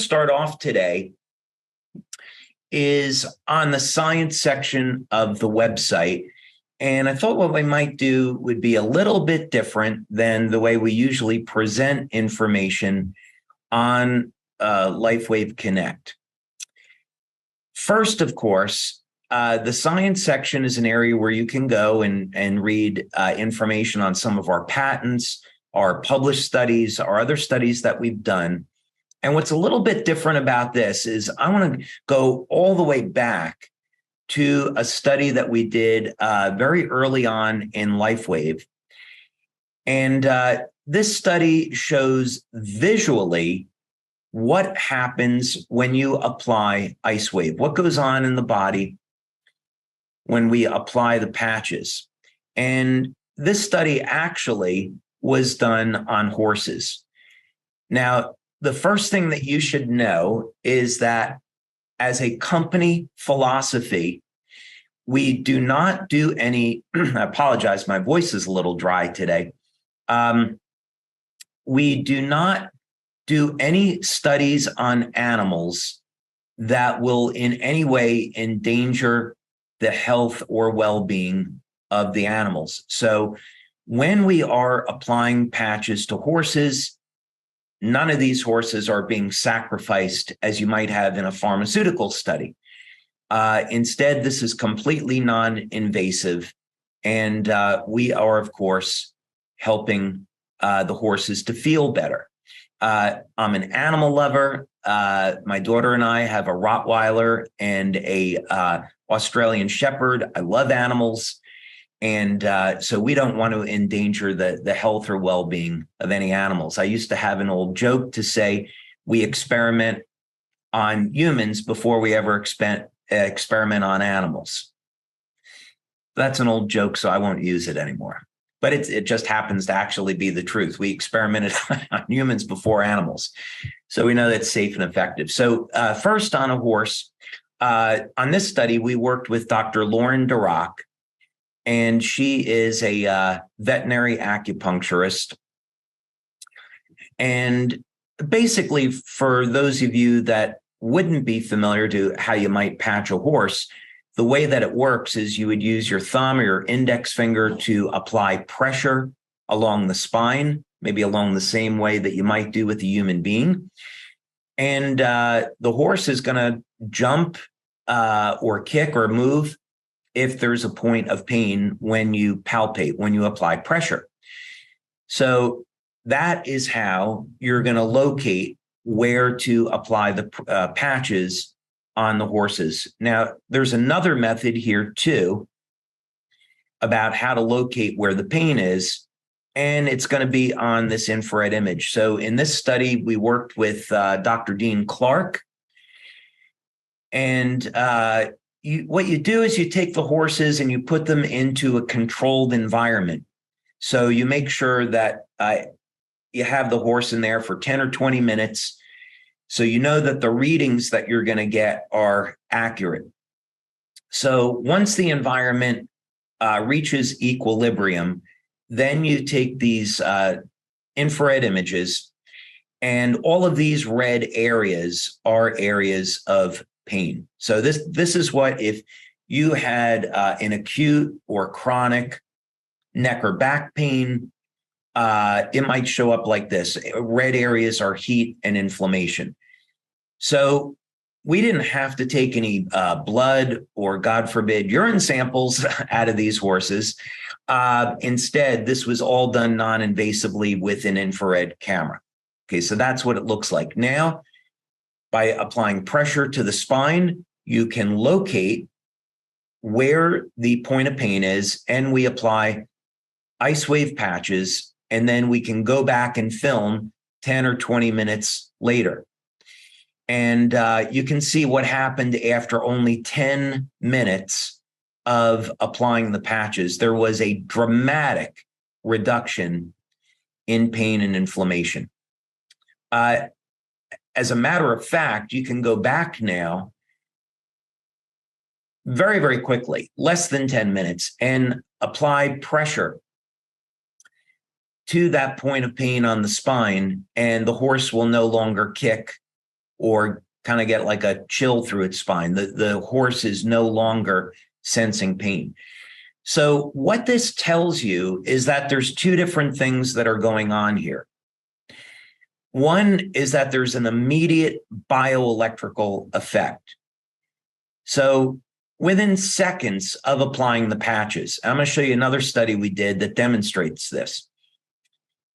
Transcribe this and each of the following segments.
start off today is on the science section of the website. And I thought what we might do would be a little bit different than the way we usually present information on LifeWave Connect. First, of course, the science section is an area where you can go and read information on some of our patents, our published studies, our other studies that we've done. And what's a little bit different about this is I want to go all the way back to a study that we did very early on in LifeWave. And this study shows visually what happens when you apply IceWave, what goes on in the body when we apply the patches. And this study actually was done on horses. Now, the first thing that you should know is that as a company philosophy, we do not do any, I apologize, my voice is a little dry today. We do not do any studies on animals that will in any way endanger the health or well-being of the animals. So when we are applying patches to horses, none of these horses are being sacrificed as you might have in a pharmaceutical study. Instead, this is completely non-invasive, and we are, of course, helping the horses to feel better. I'm an animal lover. My daughter and I have a Rottweiler and a Australian Shepherd. I love animals. And so we don't want to endanger the health or well-being of any animals. I used to have an old joke to say we experiment on humans before we ever experiment on animals. That's an old joke, so I won't use it anymore. But it just happens to actually be the truth. We experimented on humans before animals. So we know that's safe and effective. So first on a horse, on this study, we worked with Dr. Lauren Dirac. And she is a veterinary acupuncturist. And basically, for those of you that wouldn't be familiar to how you might patch a horse, the way that it works is you would use your thumb or your index finger to apply pressure along the spine, maybe along the same way that you might do with a human being. And the horse is going to jump or kick or move if there's a point of pain when you palpate, when you apply pressure. So that is how you're going to locate where to apply the patches on the horses. Now, there's another method here too about how to locate where the pain is, and it's going to be on this infrared image. So in this study, we worked with Dr. Dean Clark, and what you do is you take the horses and you put them into a controlled environment. So you make sure that you have the horse in there for 10 or 20 minutes. So you know that the readings that you're going to get are accurate. So once the environment reaches equilibrium, then you take these infrared images, and all of these red areas are areas of pain. So this is what if you had an acute or chronic neck or back pain, it might show up like this. Red areas are heat and inflammation. So we didn't have to take any blood or, God forbid, urine samples out of these horses. Instead, this was all done non-invasively with an infrared camera. Okay, so that's what it looks like. Now, by applying pressure to the spine, you can locate where the point of pain is, and we apply IceWave patches, and then we can go back and film 10 or 20 minutes later. And you can see what happened after only 10 minutes of applying the patches. There was a dramatic reduction in pain and inflammation. As a matter of fact, you can go back now very, very quickly, less than 10 minutes, and apply pressure to that point of pain on the spine, and the horse will no longer kick or kind of get like a chill through its spine. The horse is no longer sensing pain. So what this tells you is that there's two different things that are going on here. One is that there's an immediate bioelectrical effect. So within seconds of applying the patches, I'm going to show you another study we did that demonstrates this.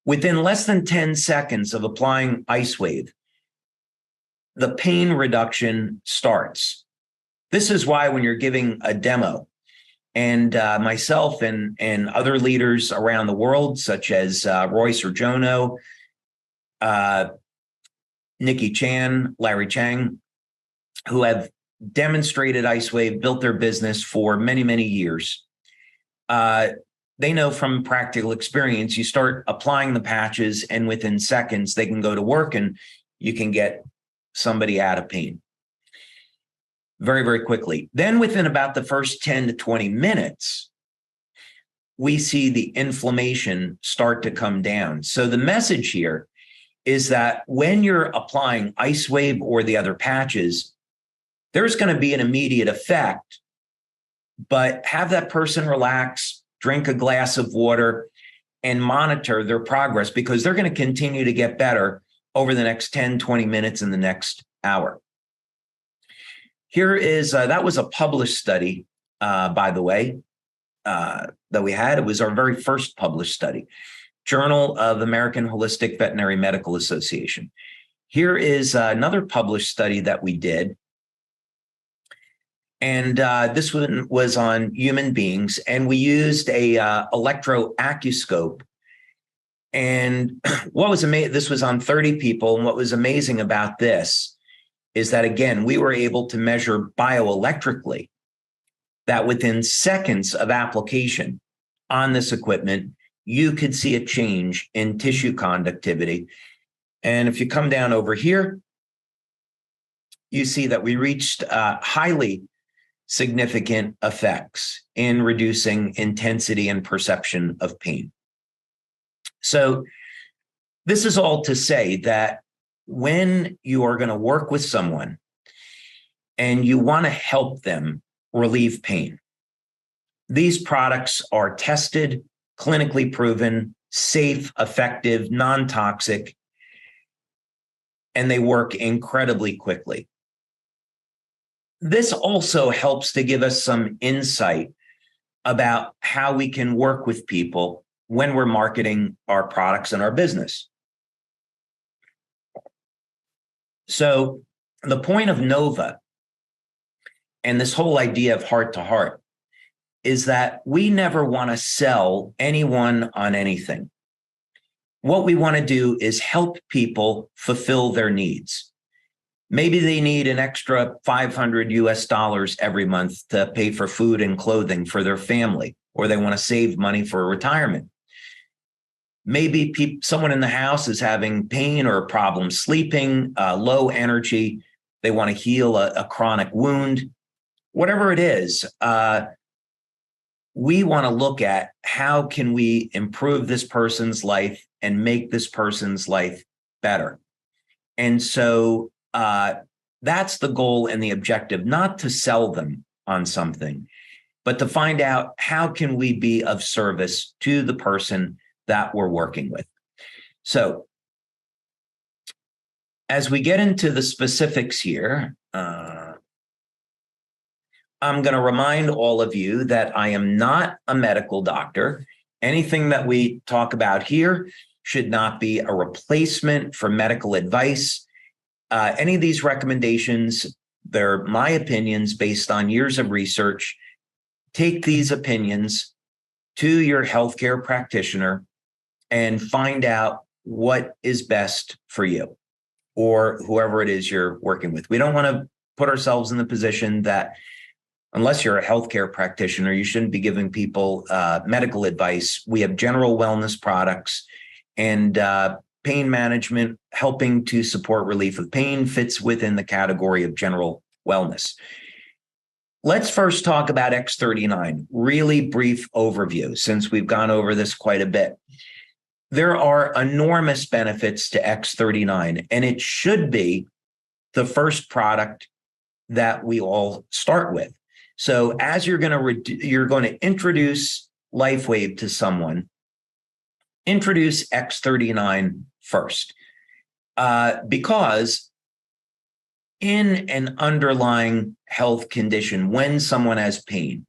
Within less than 10 seconds of applying IceWave, the pain reduction starts. This is why when you're giving a demo, and myself and other leaders around the world, such as Royce Urjono, Nikki Chan, Larry Chang, who have demonstrated IceWave, built their business for many, many years. They know from practical experience, you start applying the patches and within seconds, they can go to work and you can get somebody out of pain very, very quickly. Then within about the first 10 to 20 minutes, we see the inflammation start to come down. So the message here is that when you're applying IceWave or the other patches, there's going to be an immediate effect, but have that person relax, drink a glass of water, and monitor their progress, because they're going to continue to get better over the next 10, 20 minutes in the next hour. Here is, that was a published study, by the way, that we had. It was our very first published study, Journal of American Holistic Veterinary Medical Association. Here is another published study that we did. And this one was on human beings, and we used a electroacuoscope. And what was amazing, this was on 30 people. And what was amazing about this is that, again, we were able to measure bioelectrically that within seconds of application on this equipment, you could see a change in tissue conductivity. And if you come down over here, you see that we reached highly significant effects in reducing intensity and perception of pain. So this is all to say that when you are going to work with someone and you want to help them relieve pain, these products are tested, clinically proven, safe, effective, non-toxic, and they work incredibly quickly. This also helps to give us some insight about how we can work with people when we're marketing our products and our business. So the point of Nova and this whole idea of heart to heart is that we never want to sell anyone on anything. What we want to do is help people fulfill their needs. Maybe they need an extra $500 every month to pay for food and clothing for their family, or they want to save money for retirement. Maybe someone in the house is having pain or a problem sleeping, low energy. They want to heal a chronic wound. Whatever it is, we want to look at how can we improve this person's life and make this person's life better. And so that's the goal and the objective, not to sell them on something, but to find out how can we be of service to the person that we're working with. So as we get into the specifics here, I'm going to remind all of you that I am not a medical doctor. Anything that we talk about here should not be a replacement for medical advice. Any of these recommendations, they're my opinions based on years of research. Take these opinions to your healthcare practitioner and find out what is best for you or whoever it is you're working with. We don't want to put ourselves in the position that unless you're a healthcare practitioner, you shouldn't be giving people medical advice. We have general wellness products, and pain management, helping to support relief of pain, fits within the category of general wellness. Let's first talk about X39, really brief overview, since we've gone over this quite a bit. There are enormous benefits to X39, and it should be the first product that we all start with. So as you're going to introduce LifeWave to someone, introduce X39 first, because in an underlying health condition, when someone has pain,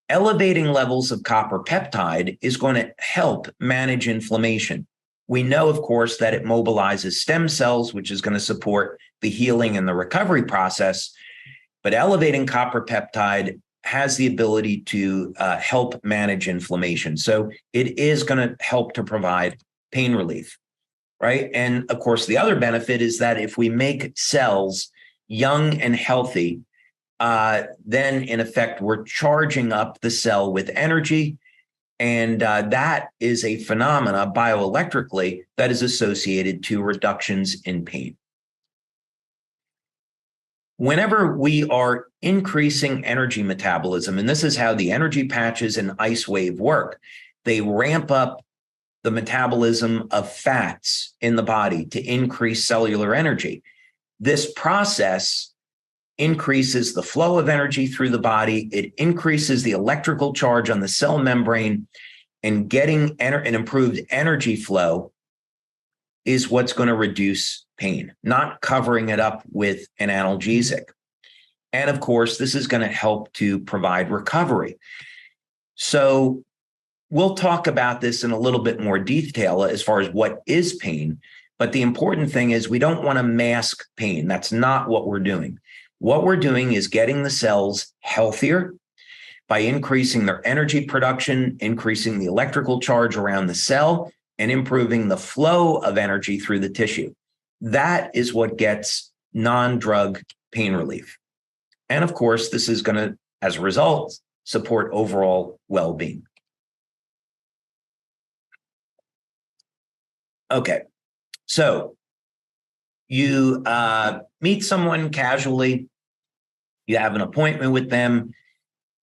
elevating levels of copper peptide is going to help manage inflammation. We know, of course, that it mobilizes stem cells, which is going to support the healing and the recovery process. But elevating copper peptide has the ability to help manage inflammation. So it is going to help to provide pain relief, right? And of course, the other benefit is that if we make cells young and healthy, then in effect, we're charging up the cell with energy. And that is a phenomena bioelectrically that is associated to reductions in pain. Whenever we are increasing energy metabolism, and this is how the energy patches and IceWave work, they ramp up the metabolism of fats in the body to increase cellular energy. This process increases the flow of energy through the body. It increases the electrical charge on the cell membrane, and getting an improved energy flow is what's going to reduce pain, not covering it up with an analgesic. And of course, this is going to help to provide recovery. So we'll talk about this in a little bit more detail as far as what is pain. But the important thing is we don't want to mask pain. That's not what we're doing. What we're doing is getting the cells healthier by increasing their energy production, increasing the electrical charge around the cell, and improving the flow of energy through the tissue. That is what gets non-drug pain relief. And of course, this is going to, as a result, support overall well-being. Okay, so you meet someone casually, you have an appointment with them.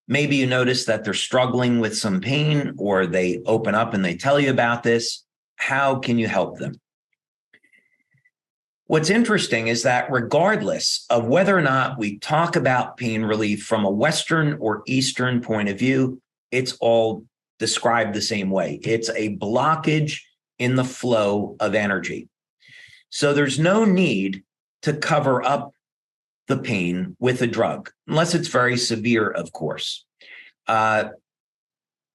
Maybe you notice that they're struggling with some pain, or they open up and they tell you about this. How can you help them? What's interesting is that regardless of whether or not we talk about pain relief from a Western or Eastern point of view, it's all described the same way. It's a blockage in the flow of energy. So there's no need to cover up the pain with a drug, unless it's very severe, of course. What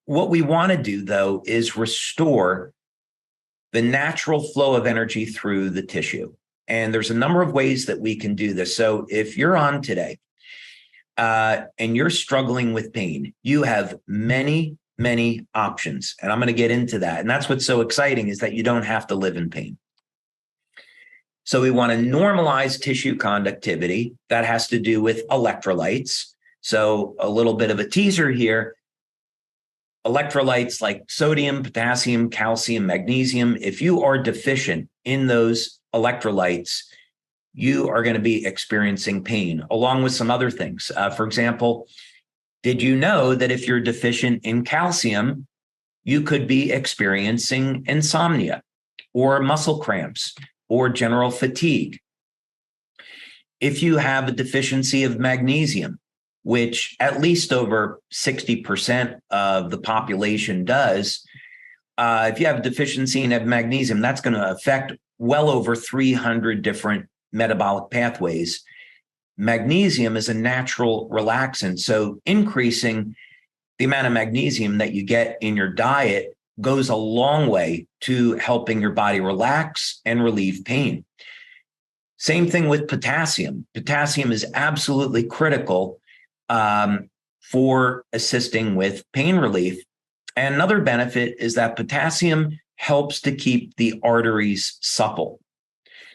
we want to do, though, is restore the natural flow of energy through the tissue. And there's a number of ways that we can do this. So if you're on today and you're struggling with pain, you have many, many options. And I'm going to get into that. And that's what's so exciting, is that you don't have to live in pain. So we want to normalize tissue conductivity. That has to do with electrolytes. So a little bit of a teaser here. Electrolytes like sodium, potassium, calcium, magnesium. If you are deficient in those electrolytes, you are going to be experiencing pain, along with some other things. For example, did you know that if you're deficient in calcium, you could be experiencing insomnia or muscle cramps or general fatigue? If you have a deficiency of magnesium, which at least over 60% of the population does, if you have a deficiency in magnesium, that's going to affect well over 300 different metabolic pathways. Magnesium is a natural relaxant, so increasing the amount of magnesium that you get in your diet goes a long way to helping your body relax and relieve pain. Same thing with potassium. Potassium is absolutely critical for assisting with pain relief. And another benefit is that potassium helps to keep the arteries supple.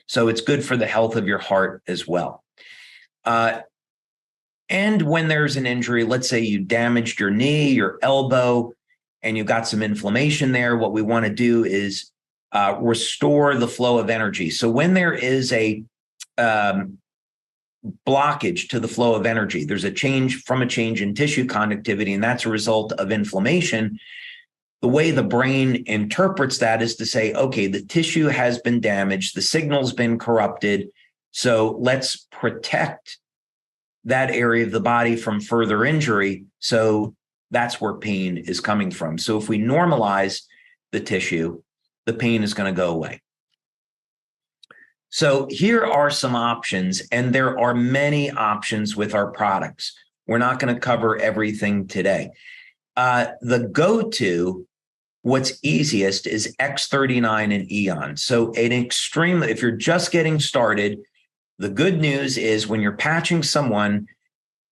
So it's good for the health of your heart as well. And when there's an injury, let's say you damaged your knee, your elbow, and you've got some inflammation there, what we want to do is restore the flow of energy. So when there is a blockage to the flow of energy, there's a change in tissue conductivity, and that's a result of inflammation. The way the brain interprets that is to say, okay, the tissue has been damaged, the signal's been corrupted, So let's protect that area of the body from further injury. So that's where pain is coming from. So if we normalize the tissue, the pain is going to go away. So here are some options, and there are many options with our products. We're not going to cover everything today. The go-to, what's easiest, is X39 and Eon. So if you're just getting started, the good news is when you're patching someone,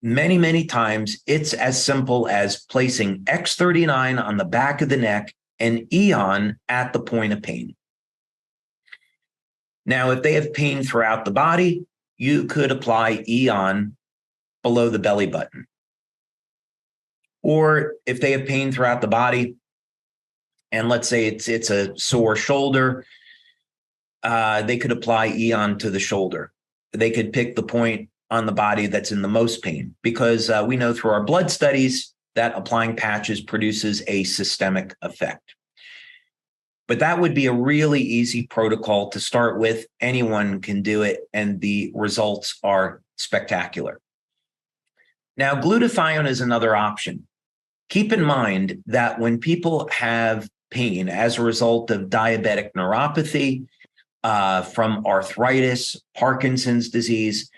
many, many times it's as simple as placing X39 on the back of the neck and Eon at the point of pain. Now, if they have pain throughout the body, you could apply Eon below the belly button. Or if they have pain throughout the body, and let's say it's a sore shoulder, they could apply Eon to the shoulder. They could pick the point on the body that's in the most pain, because we know through our blood studies that applying patches produces a systemic effect. But that would be a really easy protocol to start with. Anyone can do it, and the results are spectacular. Now, glutathione is another option. Keep in mind that when people have pain as a result of diabetic neuropathy, from arthritis, Parkinson's disease,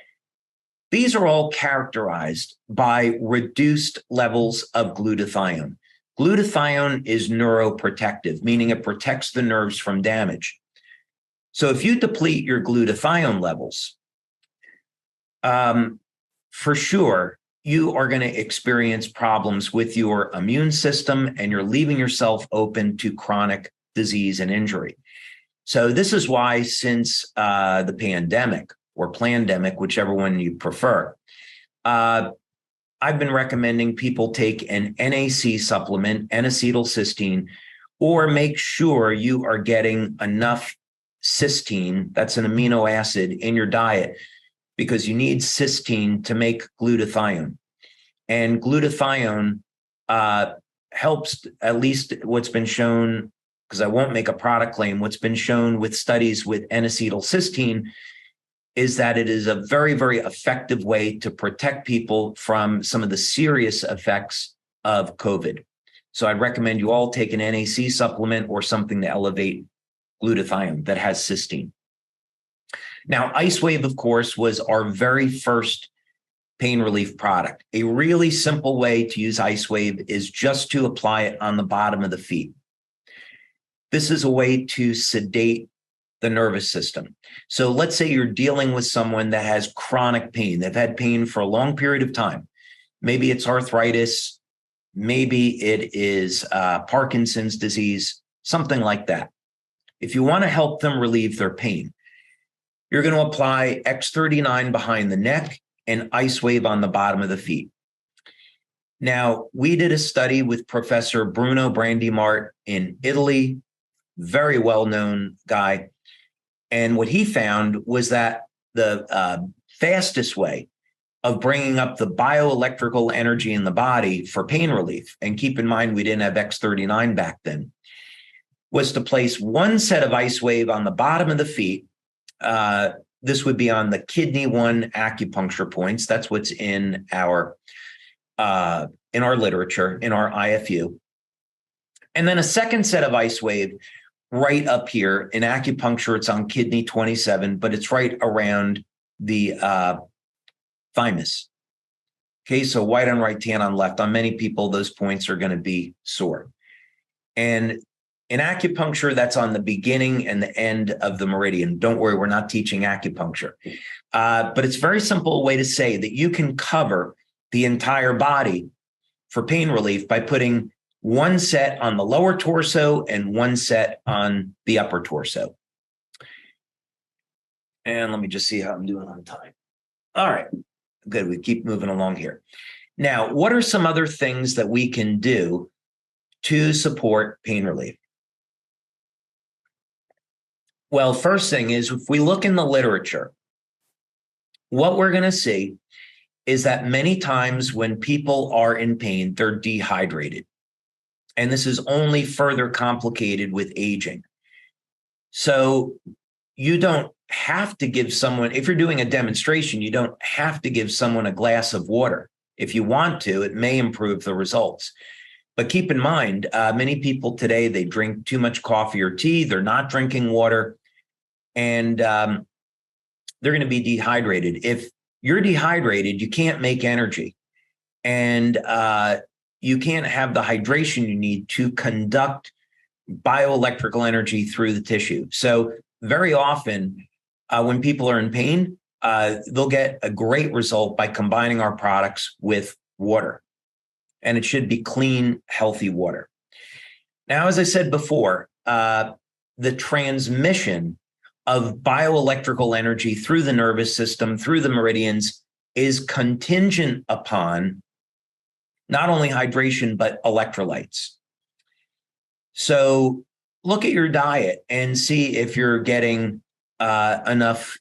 these are all characterized by reduced levels of glutathione. Glutathione is neuroprotective, meaning it protects the nerves from damage. So if you deplete your glutathione levels, for sure, you are going to experience problems with your immune system, and you're leaving yourself open to chronic disease and injury. So this is why, since the pandemic or plandemic, whichever one you prefer, I've been recommending people take an NAC supplement, N-acetylcysteine, or make sure you are getting enough cysteine, that's an amino acid, in your diet, because you need cysteine to make glutathione. And glutathione helps, at least what's been shown, because I won't make a product claim, what's been shown with studies with N-acetylcysteine is that it is a very, very effective way to protect people from some of the serious effects of COVID. So I'd recommend you all take an NAC supplement or something to elevate glutathione that has cysteine. Now, IceWave, of course, was our very first pain relief product. A really simple way to use IceWave is just to apply it on the bottom of the feet. This is a way to sedate the nervous system. So let's say you're dealing with someone that has chronic pain. They've had pain for a long period of time. Maybe it's arthritis, maybe it is Parkinson's disease, something like that. If you want to help them relieve their pain, you're going to apply X39 behind the neck and IceWave on the bottom of the feet. Now, we did a study with Professor Bruno Brandimart in Italy, very well-known guy. And what he found was that the fastest way of bringing up the bioelectrical energy in the body for pain relief, and keep in mind we didn't have X39 back then, was to place one set of IceWave on the bottom of the feet. This would be on the kidney 1 acupuncture points. That's what's in our literature, in our IFU. And then a second set of IceWave right up here. In acupuncture, it's on kidney 27, but it's right around the thymus. Okay, so white on right, tan on left. On many people, those points are going to be sore. And in acupuncture, that's on the beginning and the end of the meridian. Don't worry, we're not teaching acupuncture. But it's a very simple way to say that you can cover the entire body for pain relief by putting one set on the lower torso and one set on the upper torso. And let me just see how I'm doing on time. All right, good. We keep moving along here. Now, what are some other things that we can do to support pain relief? Well, first thing is, if we look in the literature, what we're going to see is that many times when people are in pain, they're dehydrated. And this is only further complicated with aging. So you don't have to give someone, if you're doing a demonstration, you don't have to give someone a glass of water. If you want to, it may improve the results. But keep in mind, many people today, they drink too much coffee or tea. They're not drinking water, and they're going to be dehydrated. If you're dehydrated, you can't make energy, and you can't have the hydration you need to conduct bioelectrical energy through the tissue. So very often when people are in pain, they'll get a great result by combining our products with water. And it should be clean, healthy water. Now, as I said before, the transmission of bioelectrical energy through the nervous system, through the meridians, is contingent upon not only hydration, but electrolytes. So look at your diet and see if you're getting enough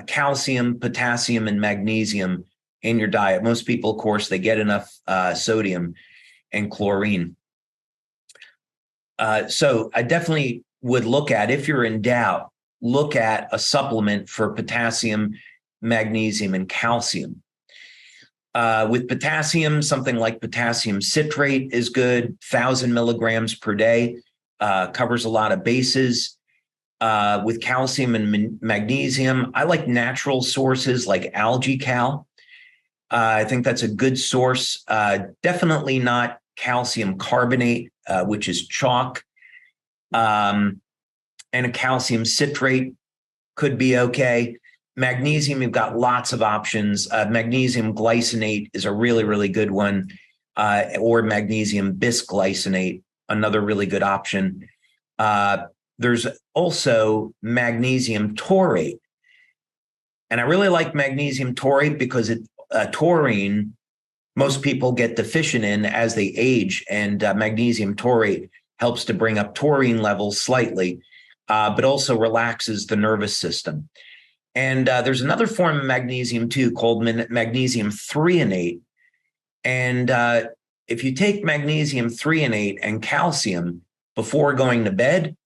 calcium, potassium, and magnesium in your diet. Most people, of course, they get enough sodium and chlorine. So I definitely would look at, if you're in doubt, look at a supplement for potassium, magnesium, and calcium. With potassium, something like potassium citrate is good, 1,000 milligrams per day, covers a lot of bases. With calcium and magnesium, I like natural sources like algae cal. I think that's a good source. Definitely not calcium carbonate, which is chalk. And a calcium citrate could be okay. Magnesium, you've got lots of options. Magnesium glycinate is a really, really good one, or magnesium bisglycinate, another really good option. There's also magnesium taurate. And I really like magnesium taurate because taurine, most people get deficient in as they age, and magnesium taurate helps to bring up taurine levels slightly, but also relaxes the nervous system. And there's another form of magnesium too called magnesium threonate. And if you take magnesium threonate and calcium before going to bed,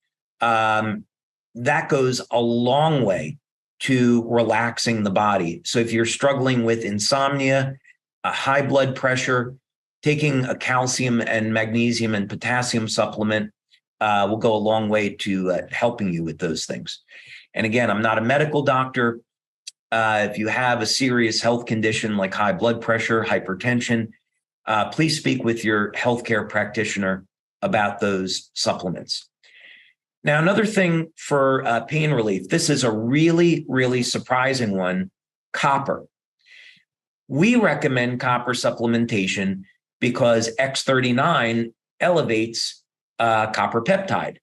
that goes a long way to relaxing the body. So if you're struggling with insomnia, a high blood pressure, taking a calcium and magnesium and potassium supplement will go a long way to helping you with those things. And again, I'm not a medical doctor. If you have a serious health condition like high blood pressure, hypertension, please speak with your healthcare practitioner about those supplements. Now, another thing for pain relief, this is a really, really surprising one, copper. We recommend copper supplementation because X39 elevates copper peptide.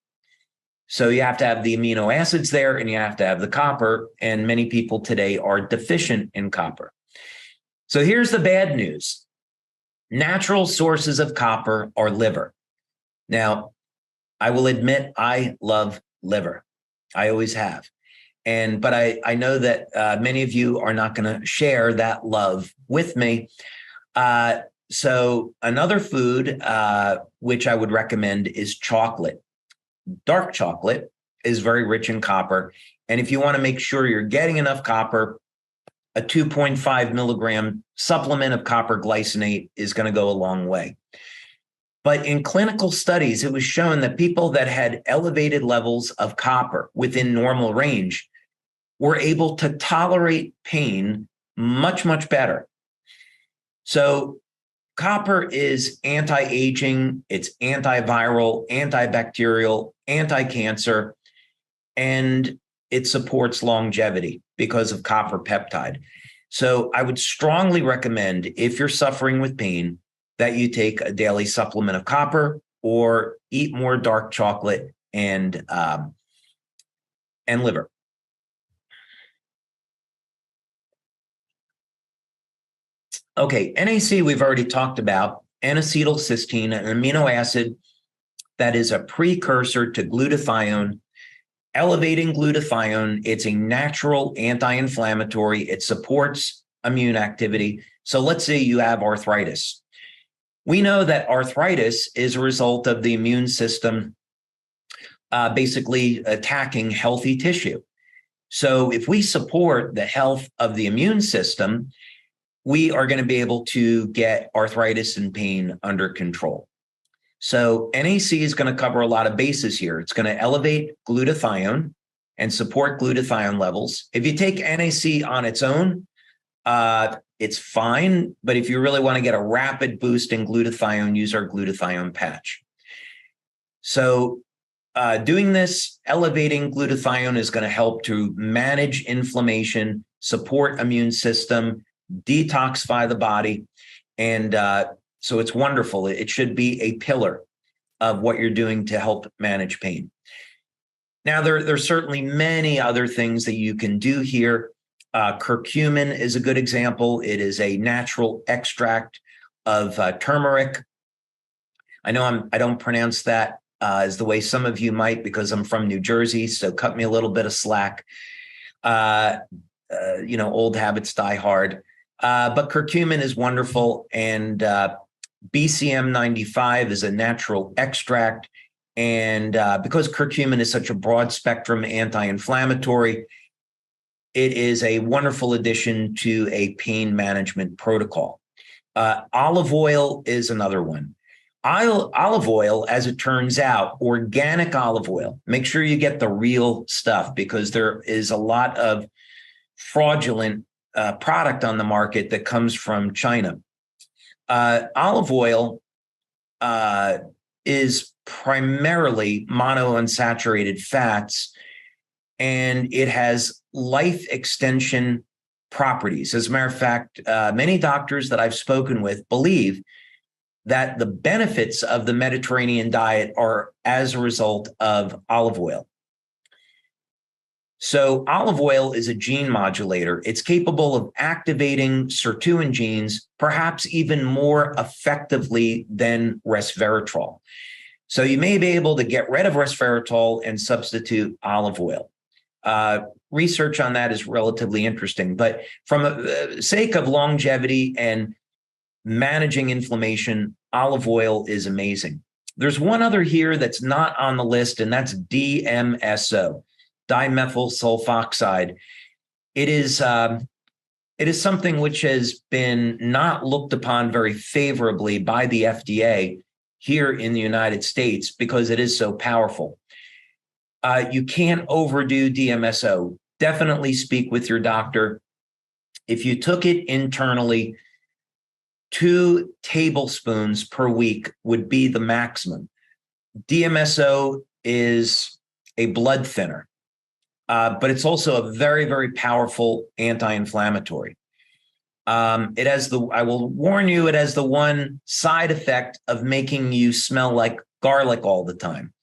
So you have to have the amino acids there and you have to have the copper, and many people today are deficient in copper. So here's the bad news. Natural sources of copper are liver. Now, I will admit I love liver. I always have. But I know that many of you are not going to share that love with me. So another food which I would recommend is chocolate. Dark chocolate is very rich in copper. And if you want to make sure you're getting enough copper, a 2.5 milligram supplement of copper glycinate is going to go a long way. But in clinical studies, it was shown that people that had elevated levels of copper within normal range were able to tolerate pain much, much better. So copper is anti-aging, it's antiviral, antibacterial, anti-cancer, and it supports longevity because of copper peptide. So I would strongly recommend, if you're suffering with pain, that you take a daily supplement of copper or eat more dark chocolate and liver. Okay, NAC we've already talked about, N-acetylcysteine, an amino acid that is a precursor to glutathione, elevating glutathione. It's a natural anti-inflammatory. It supports immune activity. So let's say you have arthritis. We know that arthritis is a result of the immune system basically attacking healthy tissue. So if we support the health of the immune system, we are going to be able to get arthritis and pain under control. So NAC is going to cover a lot of bases here. It's going to elevate glutathione and support glutathione levels. If you take NAC on its own, it's fine. But if you really want to get a rapid boost in glutathione, use our glutathione patch. So doing this, elevating glutathione is going to help to manage inflammation, support immune system, detoxify the body. And so it's wonderful. It should be a pillar of what you're doing to help manage pain. Now, there's certainly many other things that you can do here. Curcumin is a good example. It is a natural extract of turmeric. I know I don't pronounce that as the way some of you might, because I'm from New Jersey, so cut me a little bit of slack. Old habits die hard. But curcumin is wonderful, and BCM 95 is a natural extract. And because curcumin is such a broad spectrum anti-inflammatory, it is a wonderful addition to a pain management protocol. Olive oil is another one. Olive oil, as it turns out, organic olive oil. Make sure you get the real stuff, because there is a lot of fraudulent product on the market that comes from China. Olive oil is primarily monounsaturated fats, and it has life extension properties. As a matter of fact, many doctors that I've spoken with believe that the benefits of the Mediterranean diet are as a result of olive oil. So olive oil is a gene modulator. It's capable of activating sirtuin genes, perhaps even more effectively than resveratrol. So you may be able to get rid of resveratrol and substitute olive oil. Research on that is relatively interesting, but from the sake of longevity and managing inflammation, olive oil is amazing. There's one other here that's not on the list, and that's DMSO, dimethyl sulfoxide. It is something which has been not looked upon very favorably by the FDA here in the United States because it is so powerful. You can't overdo DMSO. Definitely speak with your doctor. If you took it internally, 2 tablespoons per week would be the maximum. DMSO is a blood thinner, but it's also a very, very powerful anti-inflammatory. I will warn you, it has the one side effect of making you smell like garlic all the time.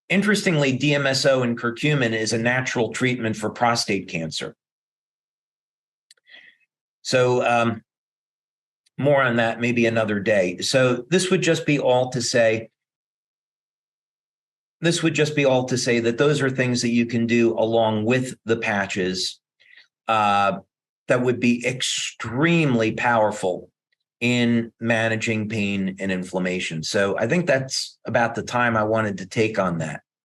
Interestingly, DMSO and curcumin is a natural treatment for prostate cancer. So more on that maybe another day. So this would just be all to say that those are things that you can do along with the patches that would be extremely powerful in managing pain and inflammation. So I think that's about the time I wanted to take on that.